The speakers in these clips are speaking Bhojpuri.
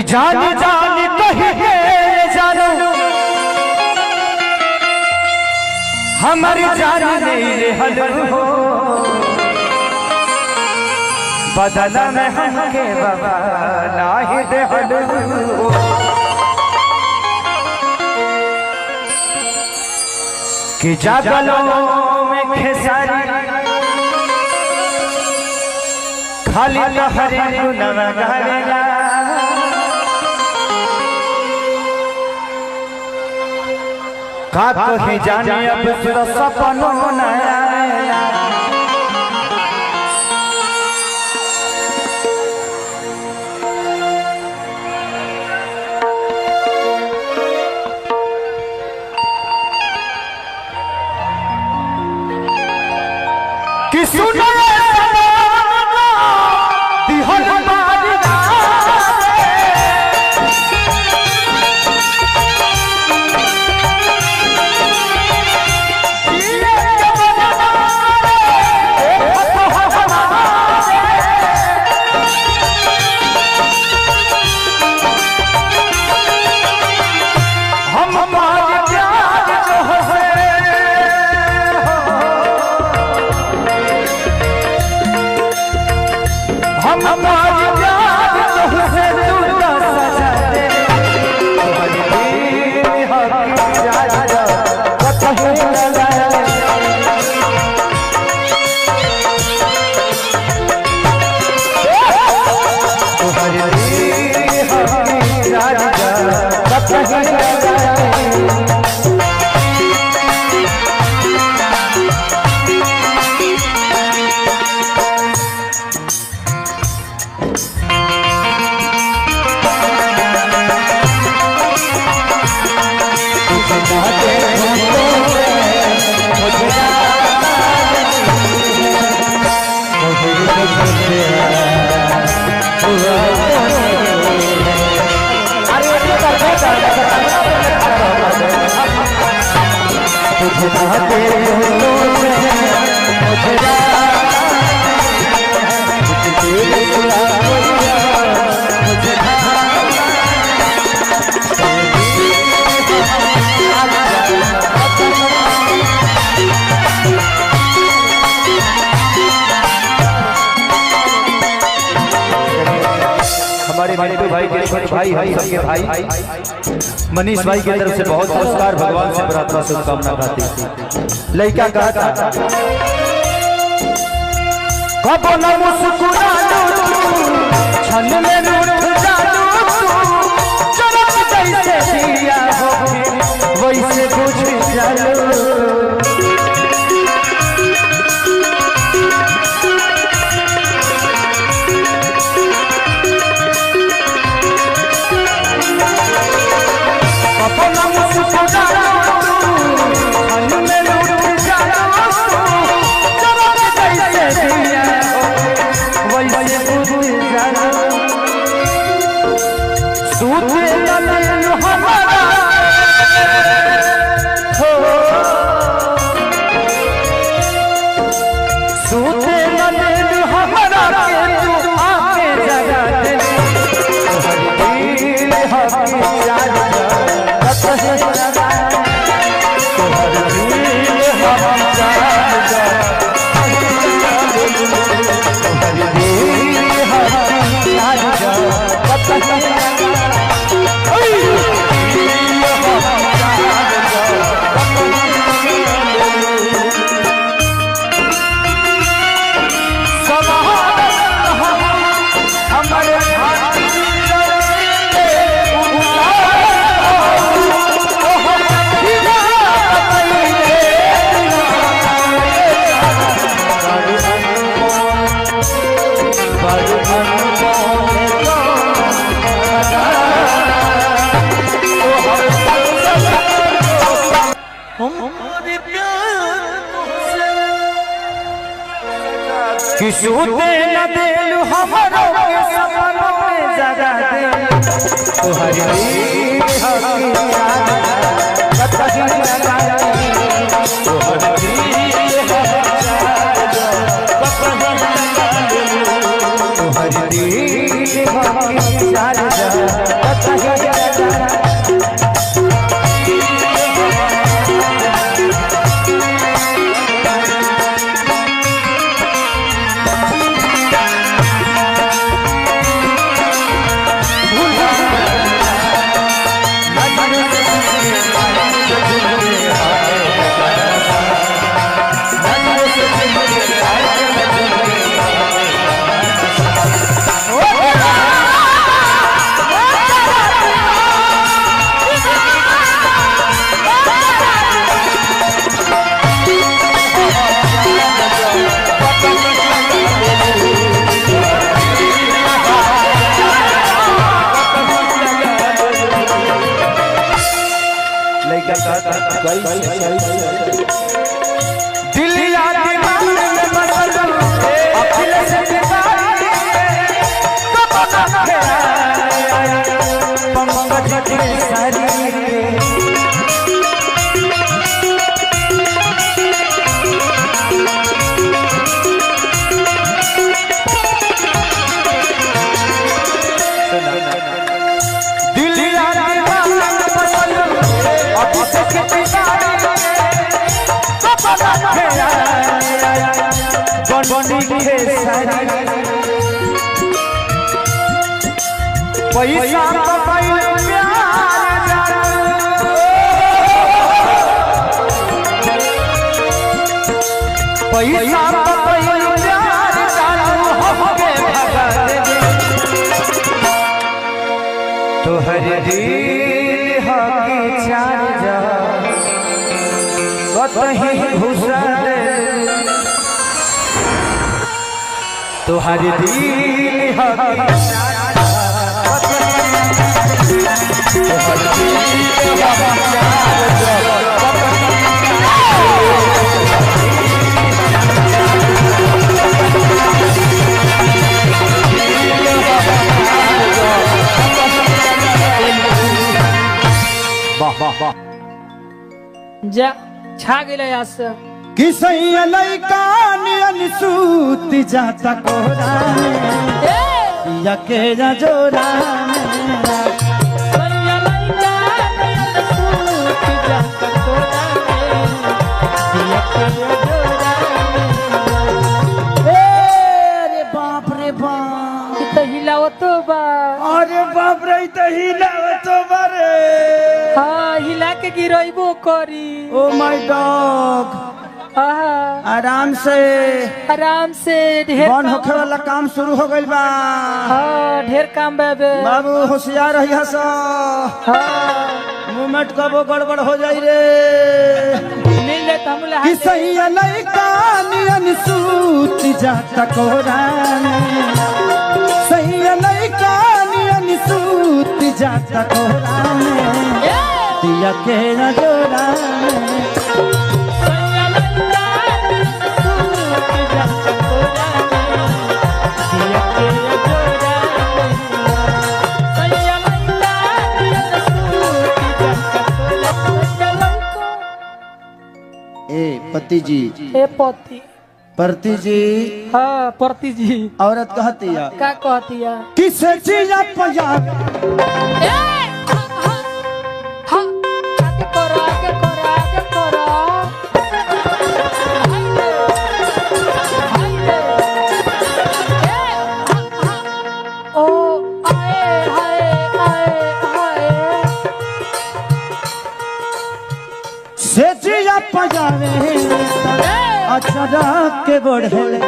कि जान जान कहिए जानो हमारी जान नहीं हल हो बदल में हमके बाबा नाही दे हल हो कि जागलों में खेसारी खाली लहरे गुनवा गावेला का कही जाने अब तेरा सपनों न आया कि सुनो हमारे भाई के छोटे भाई हम सबके भाई मनीष भाई की तरफ से बहुत नमस्कार भगवान से प्रार्थना शुभकामना खाती लड़का कहता कब न मुस्कुरालू छन में रूठ जालू चमक जैसे दिया हो वैसे बुझ जालू कि सूते न देलू हमरो के सपनों में जगा दे तोहरी हकी दिल याद दिमाग में बसल अखिल से दीवारी पंकज के सारी पैसा तो हर दिल हकी चार जा कतही घुसा दे तो हर दिल हकी जा छा गेले आस किसैया लइका नियन सूत जाता कोरा या के जोरा मेरा सैया लइका सूत जाता कोरा या के जोरा अरे बाप रे बाप त हिलावतो बा अरे बाप रे तो हिलावतो बारे हां हिला के गिरइबो करी ओ माय डॉग आराम से ढेर बन होखे वाला काम शुरू हो गइल बा हां ढेर काम बाबे बाबू होशियार रही हस हां मूवमेंट कबो गड़बड़ हो जाई रे मिल ले तमला किसैया लइका नियन सूत जाता कोरा सैया लइका नियन सूत जाता कोरा दिया के जोरा सैया लइका सूत जाता कोरा दिया के जोरा सैया लइका सूत जाता कोरा ए पति जी ए पति परती जी हाँ परती जी औरत कहती है का कहती है किसे चीज पया आगे करो आगे करो आगे करो ओ आए हाय आए हाय से चीज पयावे अचरा के बढ़ले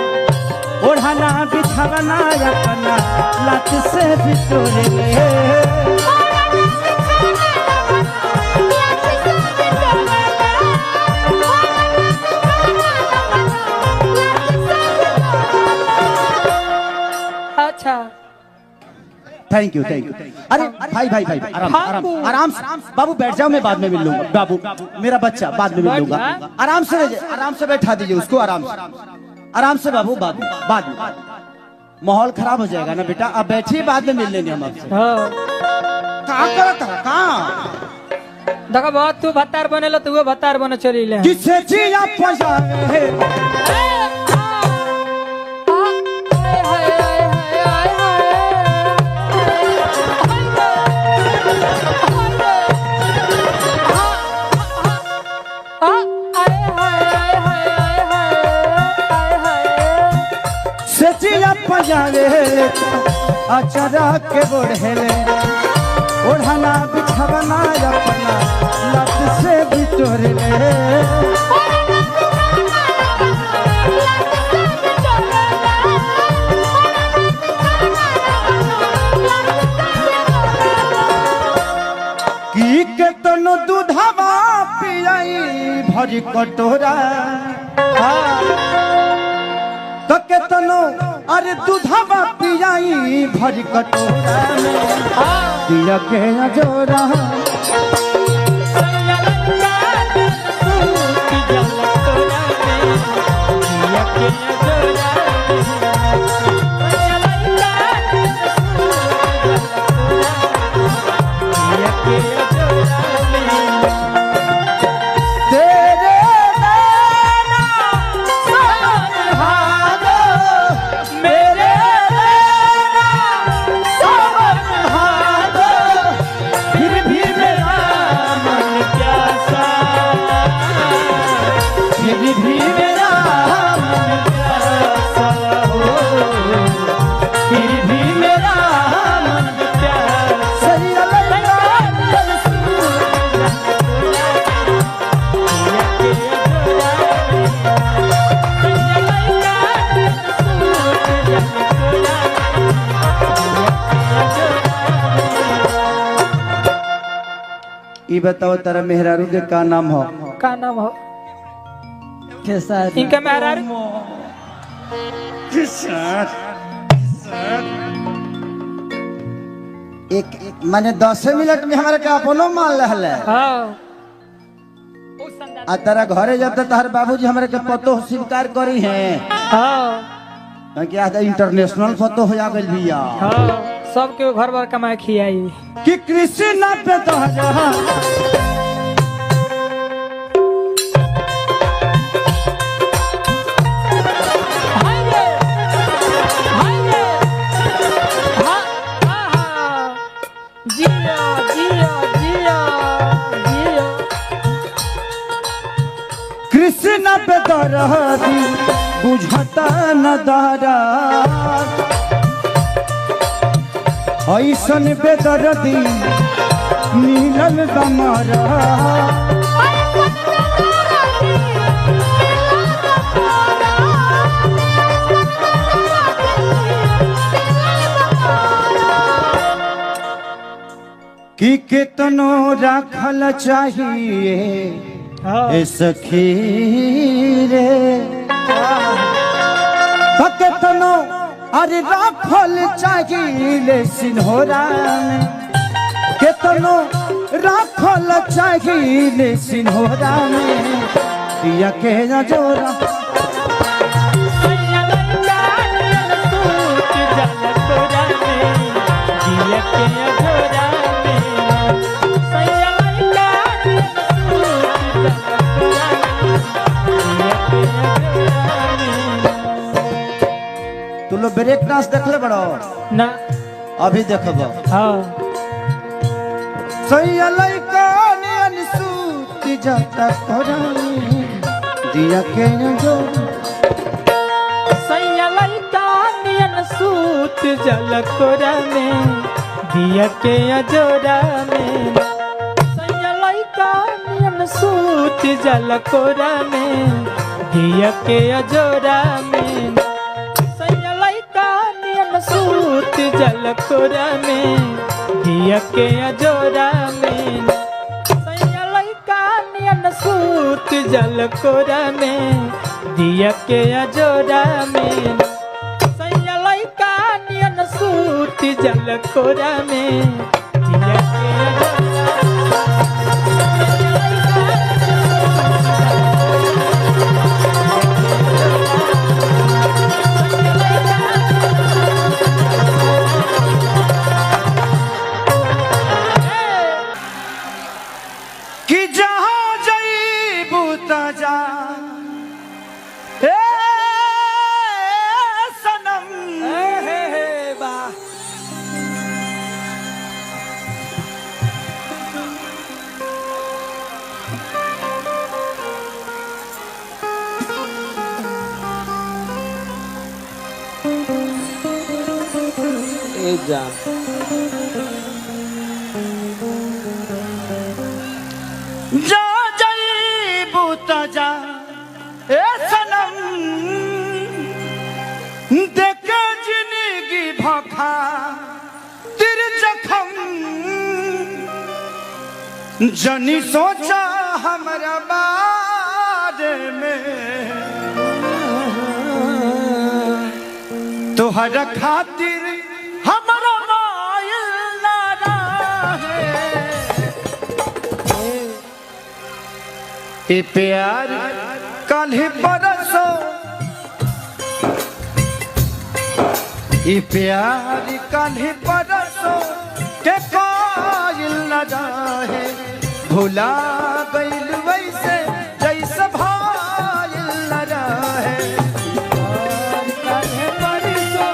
ओढ़ाना बिछावना अपना लात से बिटोरे अच्छा थैंक यू अरे भाई आराम से बाबू बैठ जाओ मैं बाद में मिल लूंगा बाबू मेरा बच्चा बाद में मिल लूंगा आराम से बैठा दीजिए उसको आराम से बाबू बाद में माहौल खराब हो जाएगा ना बेटा अब बैठिए बाद में मिल लेंगे हम आपसे कहाँ देखो बहुत तू भत्तार बनेलो तू भत्तार बने चली ले किसे चीज पजावे पजावे अचरा के बढ़ले ओढ़ाना बिछावना अपना लत से बिटोरे की के तनो दूधवा पियाई भरी कटोरा तो के तनो अरे दूधवा पियाई भरी कटोरा में दिया के जोरा ये बताओ तारा मेहरारू के का नाम हो? का नाम हो? खेसारी। इनका मेहरारू एक माने 10 मिनट में हमारे का अपनो मान रहल है। हाँ आ तारा घरे जब तक तार बाबूजी हमारे के पतो स्वीकार करी हैं। हाँ क्या इंटरनेशनल पतो हो जा गइल बिया। हाँ सबके घर बार कमाए खियाई कि कृष्ण पे तो कृष्ण पे दरदी बुझता न दारा ऐसन बेदर्दी मिलल बमारा कि कितनो राखल चाहिए ए सखी रे कितनो अरे राखल चाहिए सिन्होरा में कितनो राखल चाहिए सिन्होरा में दिया के जोरा तू लोग ब्रेक डांस देखले बड़ो ना अभी देखब। हाँ सैया लइका ने अनसूती जाता कोरानी दिया के जो सैया लइका नियन सूत जल कोरा में दिया के अजोरा में सैया लइका नियन सूत जल कोरा में दिया के अजोरा में सैया लइका नियन सूत जल कोरा में दिया के अजोरा में सैया लइका नियन सूत जल कोरा में दिया के अजोरा में सैया लइका नियन सूत जल कोरा में दिया के कि जहाँ जईबू त जा ए सनम वाह ए जा जा जईबू त जा ए सनम देख जिंदगी भखा तिर जखम जनी सोचा हमरा बारे में तोहरा खातिर हमरा मायल ना रहे ए प्यार कल परसो ई प्यार कान्हे परसों के कायल न रहे भुला गइल वैसे जैसे भाइल न रहे कान्हे परसों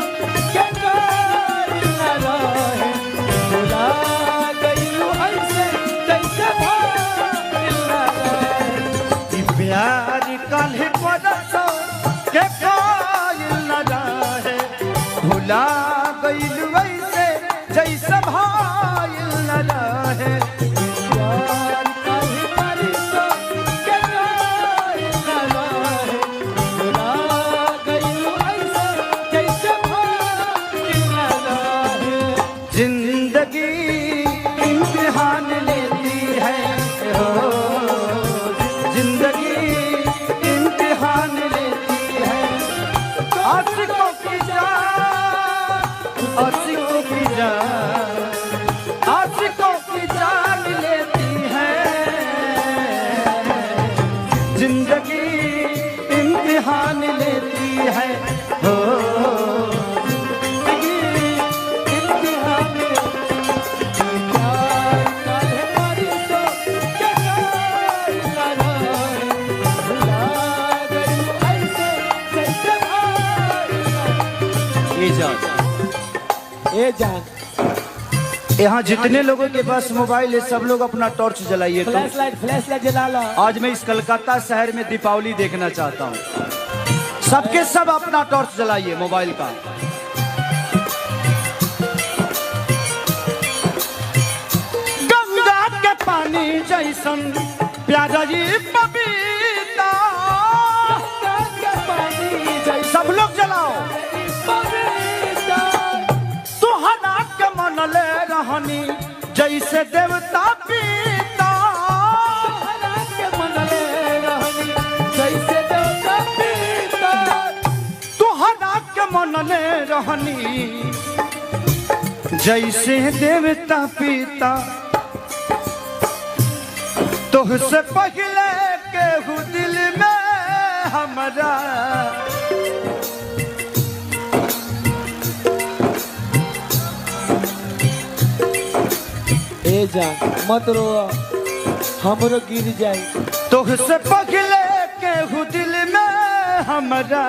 के कायल न रहे भुला गइल वैसे जैसे भाइल न रहे ई प्यार कान्हे परसों के कायल न रहे भुला गइल वैसे जैसे भाइल न रहे प्यार कान्हे परसों के कायल न रहे भुला गइल वैसे जैसे भाइल न रहे जिंदगी इम्तिहान लेती है हो जिंदगी इम्तिहान लेती है आशिकों की जान आशिकों की जान आशिकों की जान लेती है जिंदगी इम्तिहान लेती है हो ए जान यहाँ जितने लोगों के पास मोबाइल है सब लोग अपना टॉर्च जलाइए तो फ्लैश लाइट जला लो। आज मैं इस कलकत्ता शहर में दीपावली देखना चाहता हूँ सबके सब अपना टॉर्च जलाइए मोबाइल का गंगा के पानी जैसन प्यारा जी पपीता सब लोग जलाओ सुहाना के मन ले रहनी जैसे देवता पीता तुहरा के मन ले रहनी जैसे देवता पीता तुहसे पहले केहू दिल में हमारा ए जान मत रो हमरो गिर जाए तुहसे पहले केहू दिल में हमारा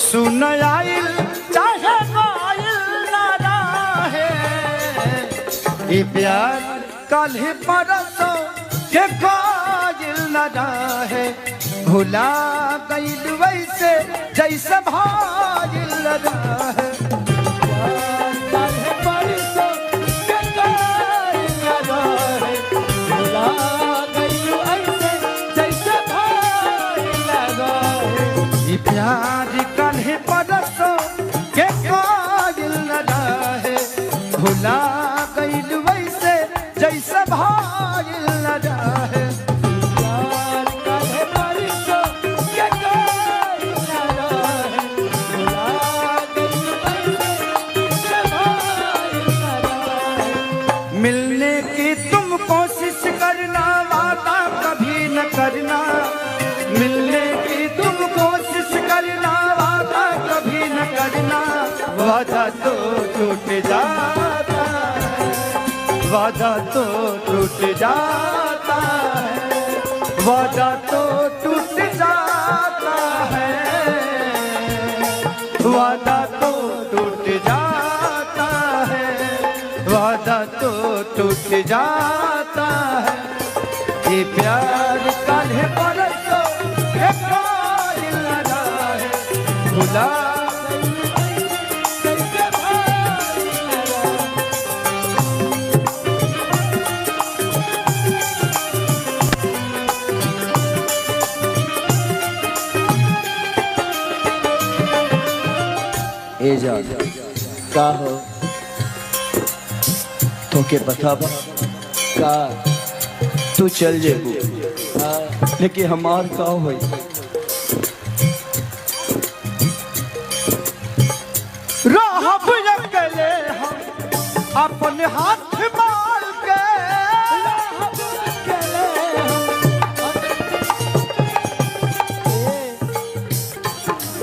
सुन आइल चाहे गाइल ना रहे ये प्यार कल ही परसों के गाइल ना रहे भुला गइल वैसे जैसे भाइल रहे प्यार कान्हे परसों के कायल न रहे भुला गइल वैसे जैसे भाइल न रहे प्यार कान्हे परसों के कायल न रहे भुला गइल वैसे जैसे भाइल न रहे मिलने की तुम कोशिश करना वादा कभी न करना मिलने की तुम कोशिश करना वादा कभी न करना वादा तो टूट जाता है वादा तो टूट जाता है वादा तो टूट जाता है वादा तो टूट जाता है वादा तो टूट जाता है ये प्यार कान्हे परसों के कायल न रहे भुला ए जा का हो तो के बतावा का तू चल जेबू लेकिन हमार का होई रहब अकेले हम अपने हाथ मार के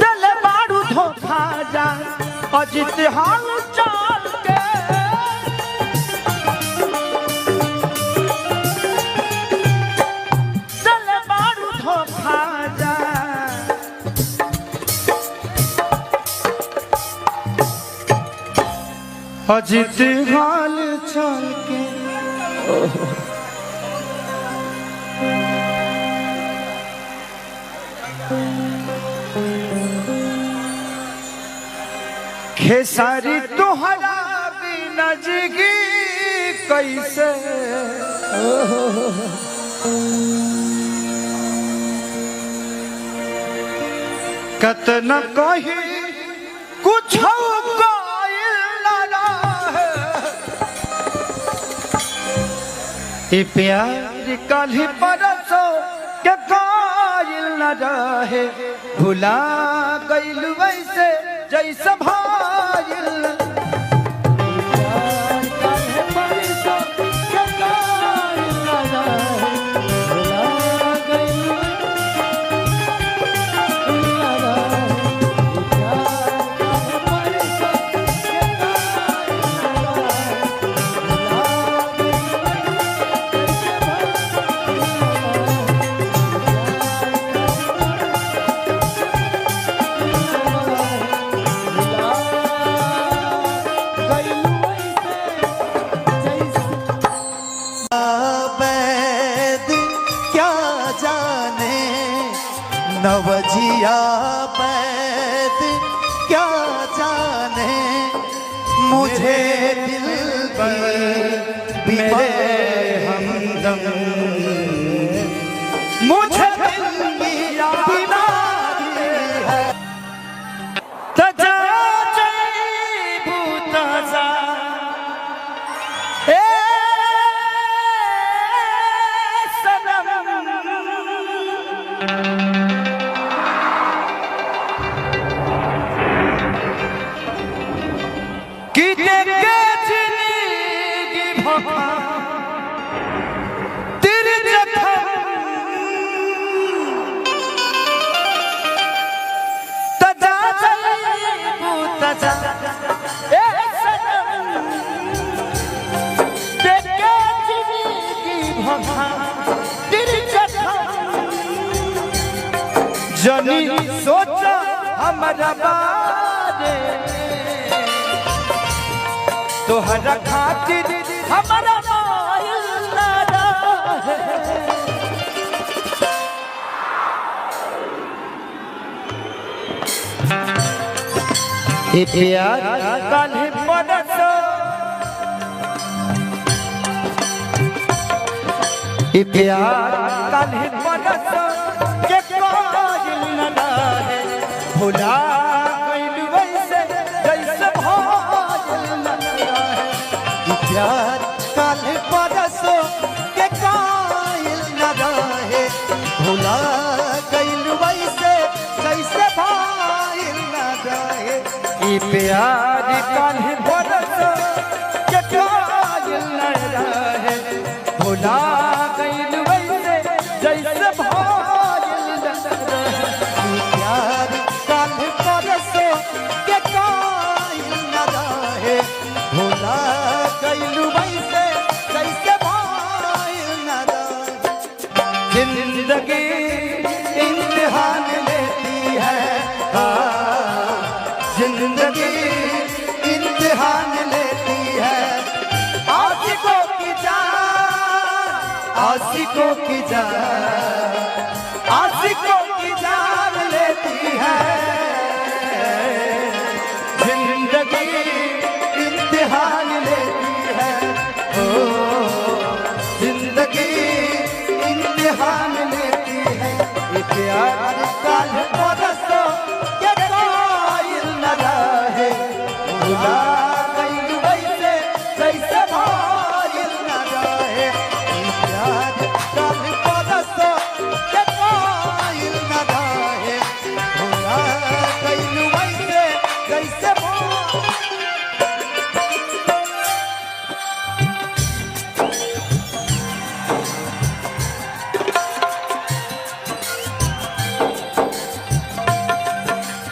दिल बारू धोखा जान अजित हाल चाल के चल बारू धोखा जा अजित हाल चाल के खेसारी तुहरा बिना जिगी कैसे कतन कही कुछ प्यार कल परसों के कायल न रहे भुला गइल वैसे जैसे भाइल नवजिया बैद क्या जाने मुझे दिल मेरे हमदम मुझे दिल बीमारी है तजा जैबू तजा ए सनम तेरे जखम तजा जैबू तजा ए सनम तेरे जिंदगी भखा तेरे जखम जनी सोचा हमारा बारे तोहरा खातिर हमारा मायल ना रहे ये प्यार कल परसों ये प्यार कल परसों के कायल न रहे भुला गइल वैसे जैसे भाइल न रहे प्यार कल परसों के कायल न रहे भुला गइल वैसे जैसे भाइल न रहे ये प्यार कल परसों के कायल न रहे भुला गइल वैसे जैसे भाइल न रहे प्यार कल परसों के कायल न रहे भुला गइल वैसे जैसे भाइल न रहे जिंदगी इम्तिहान लेती है जिंदगी इम्तिहान लेती है आशिकों की जान आशिकों की जान आशिकों की जान लेती है जिंदगी इम्तिहान लेती है ओ जिंदगी इम्तिहान लेती है प्यार कल परसों के कायल न रहे भुला गइल वैसे जैसे भाइल न रहे प्यार कल परसों के कायल न रहे भुला गइल वैसे जैसे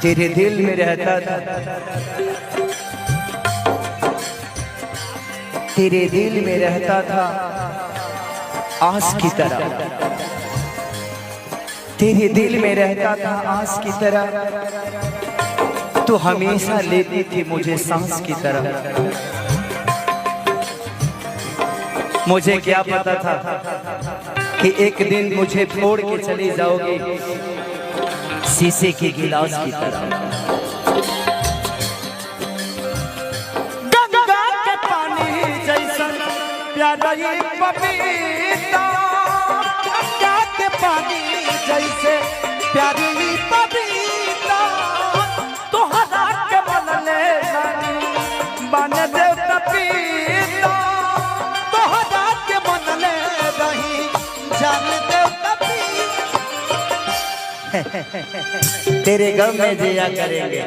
तेरे दिल में रहता था तेरे दिल में रहता था आस की तरह, तेरे दिल में रहता था आस की तरह, तू हमेशा लेती थी मुझे सांस की तरह। मुझे क्या पता था कि एक दिन मुझे छोड़ के चली जाओगी शीशे के गिलास की तरह। गंगा के पानी जैसा प्यारा ये पपीता, गंगा के पानी जैसे प्यारी ये पपीता, तोहरा के बनले बन देवता पीता, तोहरा के बनले रही जान देवता पीता। तेरे गम में जिया करेंगे,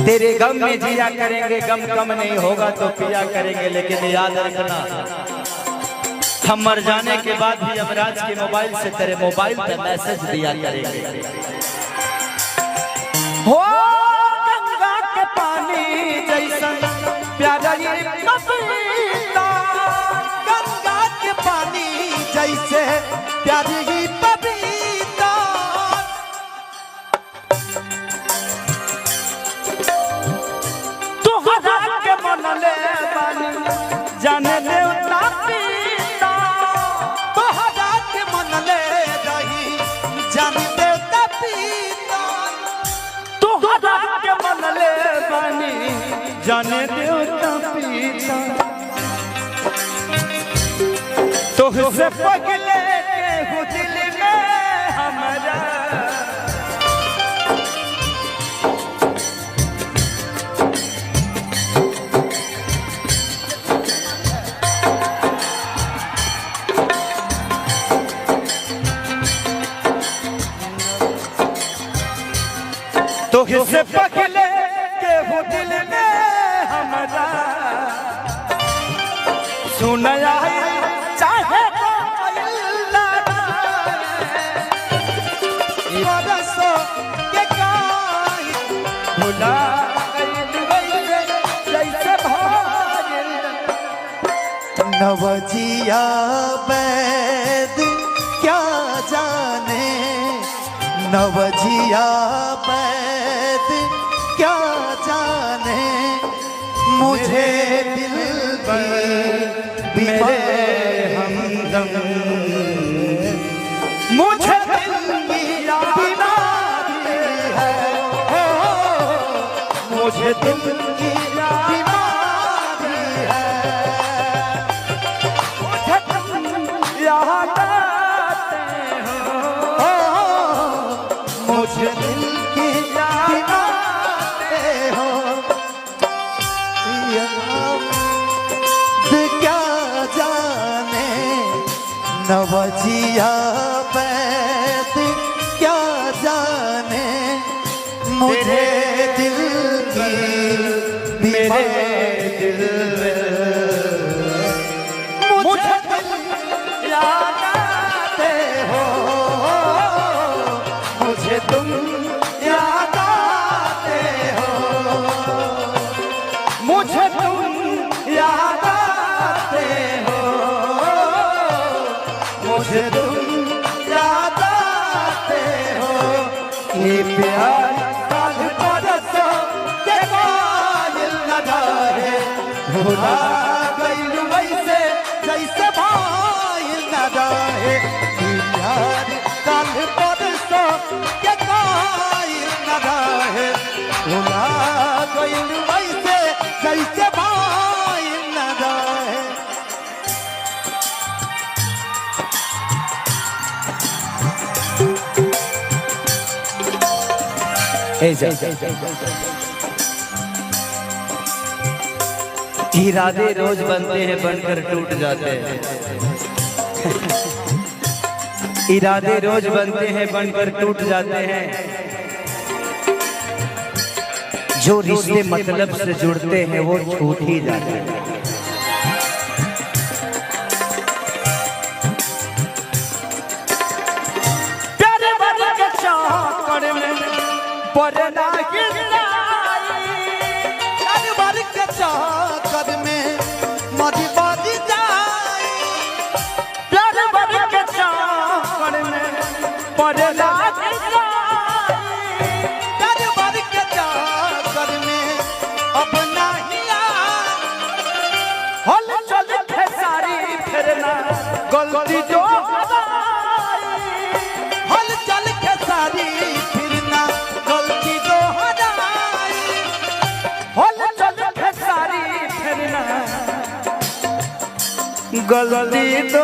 तेरे गम में जिया करेंगे, गम कम नहीं होगा तो पिया करेंगे। लेकिन याद रखना, हम मर जाने के बाद भी यमराज के मोबाइल से तेरे मोबाइल पे मैसेज दिया करेंगे। हो गंगा के पानी जैसा प्यारा ये पपीता, गंगा के पानी जैसे प्यारी ये पपीता, तोहरा के मनले बानी जाने देवता पीता, तोहरा के मनले रही जाने देवता पीता, तोहरा के मनले बानी जाने देवता पीता। तुझसे पगले के हो दिल में हमारा, तुझसे पगले के हो दिल में हमारा, सुनया चाहे बरसों के गाय भुला जैसे भागिल नवजिया वैद क्या जाने, नवजिया वैद क्या जाने, मुझे दिल की मेरे हमदम, मुझे दिल की बीमारी है, मुझे दिल की बीमारी है, मुझे तुम याद आते हो, मुझे दिल की याद आते हो। क्या जाने नवजिया वैद क्या जाने, मुझे दिल की मेरे दिल मुझे तुम याद आते हो, मुझे तुम याद आते हो, मुझे तुम याद आते हो, मुझे तुम याद आते हो। ये प्यार काल परसों के कायल न रहे, भुला गइल वैसे जैसे भाइल न रहे। ये प्यार काल परसों के कायल न रहे, भुला गइल वैसे जैसे भाइल न रहे। इरादे रोज बनते हैं बनकर टूट जाते हैं, इरादे रोज बनते हैं बनकर टूट जाते हैं, जो रिश्ते मतलब से जुड़ते हैं वो छूट ही जाते हैं। प्यारे बन के चाकर में पड़ना गिरनाई, प्यारे बन के चाकर प्यार भर के जाकर में अब नहीं हल चल खेसारी फिरना गलती जो हल चल खेसारी फिरना गलती जो हदाई हल चल खेसारी फिरना गलती तो